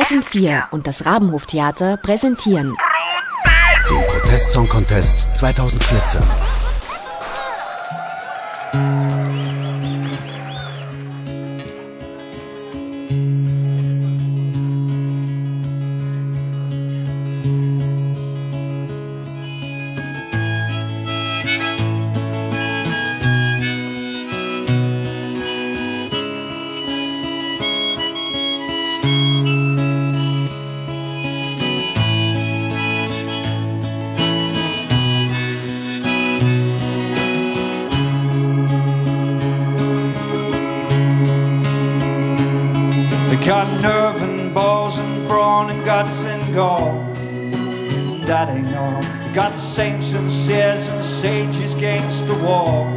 Fm4 und das Rabenhoftheater präsentieren den Protest-Song Contest 2014. Got nerve and balls and brawn and guts and gall. That ain't all. Got saints and seers and sages against the wall.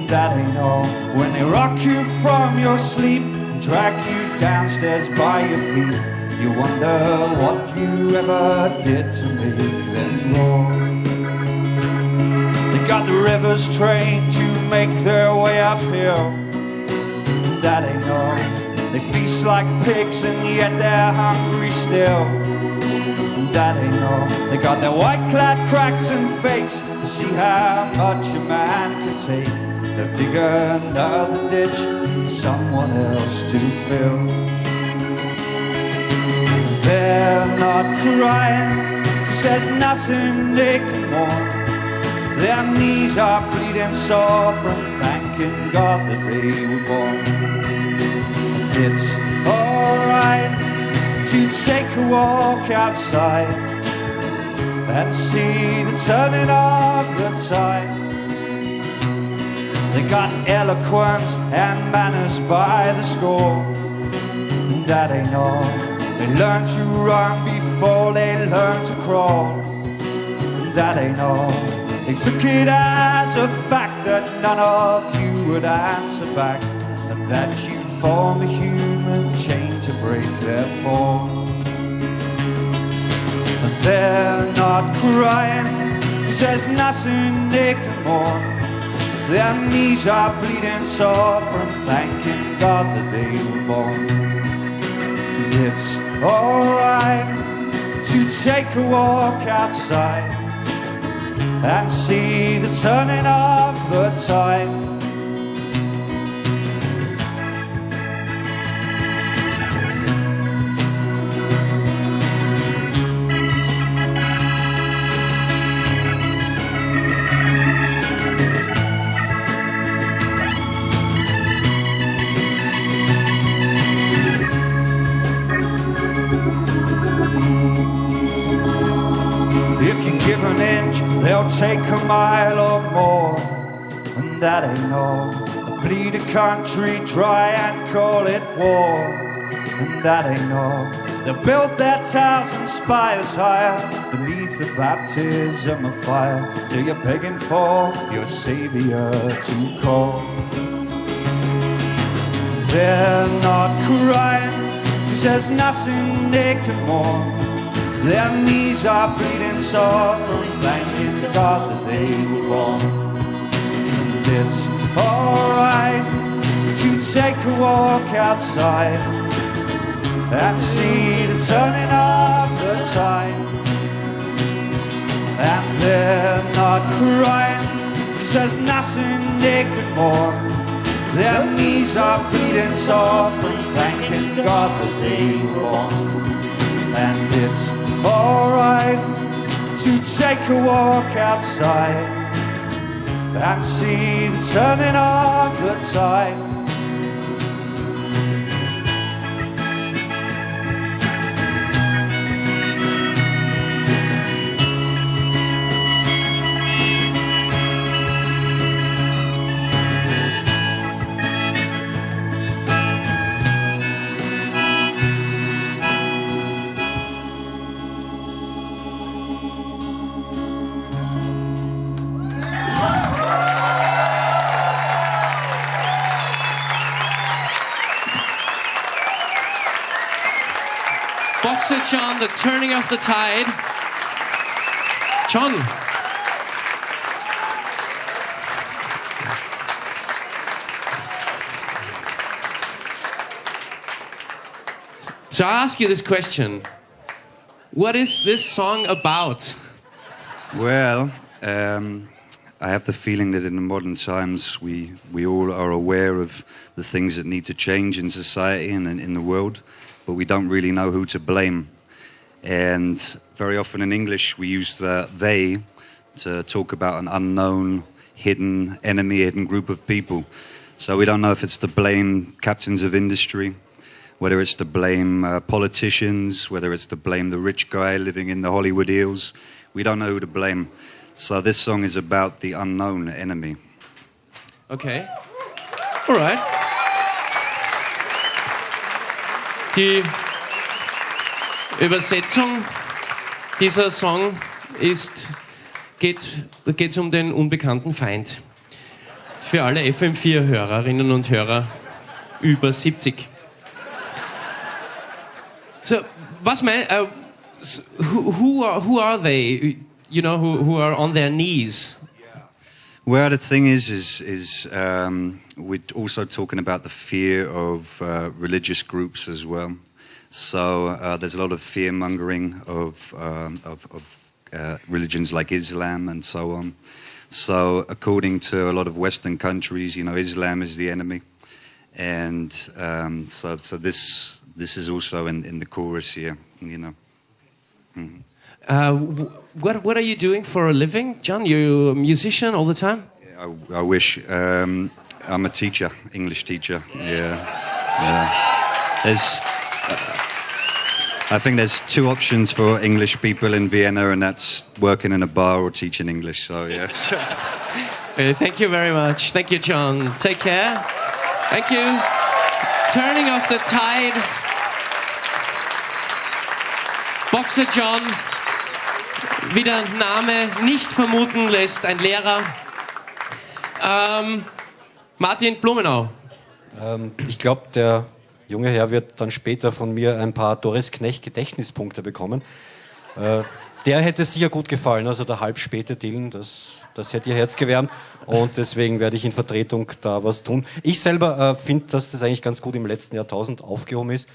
That ain't all. When they rock you from your sleep and drag you downstairs by your feet, you wonder what you ever did to make them roar. They got the rivers trained to make their way uphill. That ain't all. They feast like pigs and yet they're hungry still. That ain't all. They got their white-clad cracks and fakes to see how much a man can take. They'll dig another ditch for someone else to fill. They're not crying 'cause there's nothing they can want. Their knees are bleeding sore from thanking God that they were born. It's alright to take a walk outside and see the turning of the tide. They got eloquence and manners by the score. That ain't all. They learn to run before they learn to crawl. That ain't all. They took it as a fact that none of you would answer back, and that you form a human chain to break their fall. And they're not crying 'cause there's nothing they can mourn. Their knees are bleeding sore from thanking God that they were born. It's alright to take a walk outside and see the turning of the tide. If you give an inch, they'll take a mile or more. And that ain't all. They'll bleed a country dry and call it war. And that ain't all. They'll build their towers and spires higher beneath the baptism of fire, till you're begging for your savior to call. They're not crying 'cause there's nothing they can mourn. Their knees are bleeding sore from thanking God that they were born. And it's alright to take a walk outside and see the turning of the tide. And they're not crying 'cause there's nothing they can mourn. Their knees are bleeding sore from thanking God that they were born. And it's alright to take a walk outside and see the turning of the tide. Boxer John, the turning of the tide. John. So I ask you this question. What is this song about? Well, I have the feeling that in the modern times we all are aware of the things that need to change in society and in the world, but we don't really know who to blame. And very often in English we use the they to talk about an unknown, hidden enemy, hidden group of people. So we don't know if it's to blame captains of industry, whether it's to blame politicians, whether it's to blame the rich guy living in the Hollywood Hills. We don't know who to blame. So this song is about the unknown enemy. Okay. Alright. Die Übersetzung dieser Song geht's um den unbekannten Feind. Für alle FM4-Hörerinnen und Hörer über 70. So, was who are they? You know, who are on their knees? Well, the thing is we're also talking about the fear of religious groups as well. So there's a lot of fear-mongering of religions like Islam and so on. So according to a lot of Western countries, you know, Islam is the enemy. And so this is also in the chorus here, you know. Mm-hmm. What are you doing for a living, John? You're a musician all the time? Yeah, I wish. I'm a teacher, English teacher. Yeah. I think there's two options for English people in Vienna, and that's working in a bar or teaching English. So yes. Thank you very much. Thank you, John. Take care. Thank you. Turning off the tide. Boxer John, wie der Name nicht vermuten lässt, ein Lehrer. Martin Blumenau. Ich glaube, der junge Herr wird dann später von mir ein paar Doris Knecht Gedächtnispunkte bekommen. Der hätte sicher gut gefallen, also der halbspäte Dillen, das hätte ihr Herz gewärmt und deswegen werde ich in Vertretung da was tun. Ich selber finde, dass das eigentlich ganz gut im letzten Jahrtausend aufgehoben ist.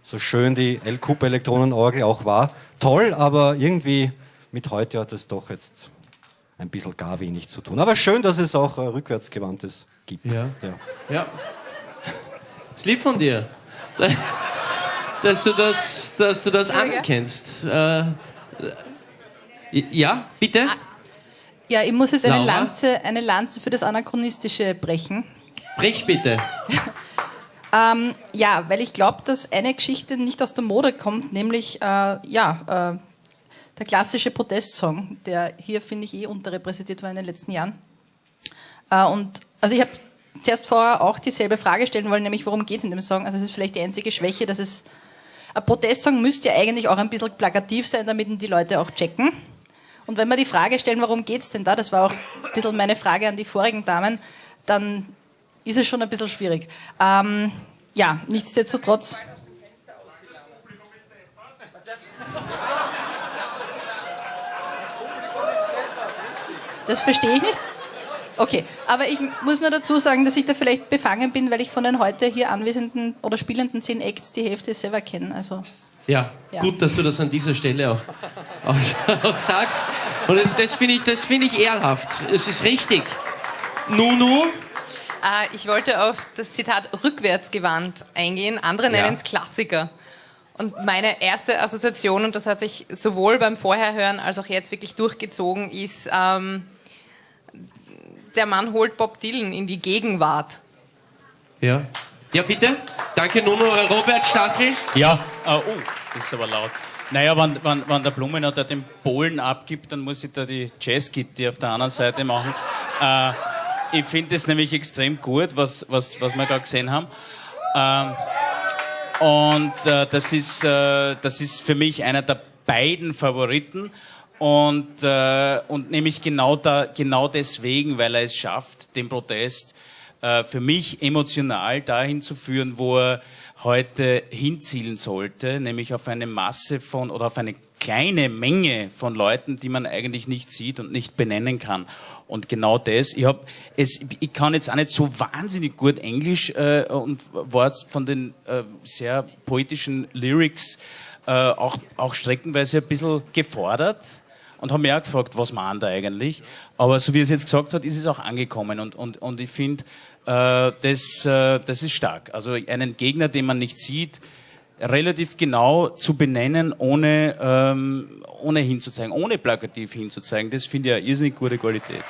So schön die L-Coupe-Elektronenorgel auch war. Toll, aber irgendwie mit heute hat es doch jetzt ein bisschen gar wenig zu tun. Aber schön, dass es auch Rückwärtsgewandtes gibt. Ja. Ist lieb von dir, dass du das anerkennst. Ja, bitte? Ja, ich muss jetzt eine Lanze für das Anachronistische brechen. Brich bitte. Ja, weil ich glaube, dass eine Geschichte nicht aus der Mode kommt, nämlich der klassische Protestsong, der hier, finde ich, unterrepräsentiert war in den letzten Jahren. Und also ich habe zuerst vorher auch dieselbe Frage stellen wollen, nämlich worum geht es in dem Song? Also es ist vielleicht die einzige Schwäche, dass es ein Protestsong müsste ja eigentlich auch ein bisschen plakativ sein, damit ihn die Leute auch checken. Und wenn wir die Frage stellen, warum geht's denn da, das war auch ein bisschen meine Frage an die vorigen Damen, dann ist es schon ein bisschen schwierig. Ja, nichtsdestotrotz. Das verstehe ich nicht. Okay, aber ich muss nur dazu sagen, dass ich da vielleicht befangen bin, weil ich von den heute hier anwesenden oder spielenden 10 Acts die Hälfte selber kenne. Also, ja, gut, dass du das an dieser Stelle auch sagst. Und das finde ich ehrhaft. Es ist richtig. Nunu? Ich wollte auf das Zitat rückwärtsgewandt eingehen. Andere nennen es Klassiker. Und meine erste Assoziation, und das hat sich sowohl beim Vorherhören als auch jetzt wirklich durchgezogen, ist, der Mann holt Bob Dylan in die Gegenwart. Ja. Ja, bitte. Danke, Nuno. Robert Stachel. Ja, das ist aber laut. Naja, wenn der Blumenau da den Polen abgibt, dann muss ich da die Jazzgitte auf der anderen Seite machen. Ich finde es nämlich extrem gut, was wir gerade gesehen haben. Das ist für mich einer der beiden Favoriten. Und nämlich genau deswegen, weil er es schafft, den Protest für mich emotional dahin zu führen, wo er heute hinzielen sollte, nämlich auf eine Masse von oder auf eine kleine Menge von Leuten, die man eigentlich nicht sieht und nicht benennen kann. Und genau das, ich kann jetzt auch nicht so wahnsinnig gut Englisch und war von den sehr poetischen Lyrics auch streckenweise ein bisschen gefordert und habe mich auch gefragt, was meint er eigentlich? Aber so wie er es jetzt gesagt hat, ist es auch angekommen und ich finde, das ist stark. Also einen Gegner, den man nicht sieht, relativ genau zu benennen, ohne hinzuzeigen, ohne plakativ hinzuzeigen, das finde ich eine irrsinnig gute Qualität.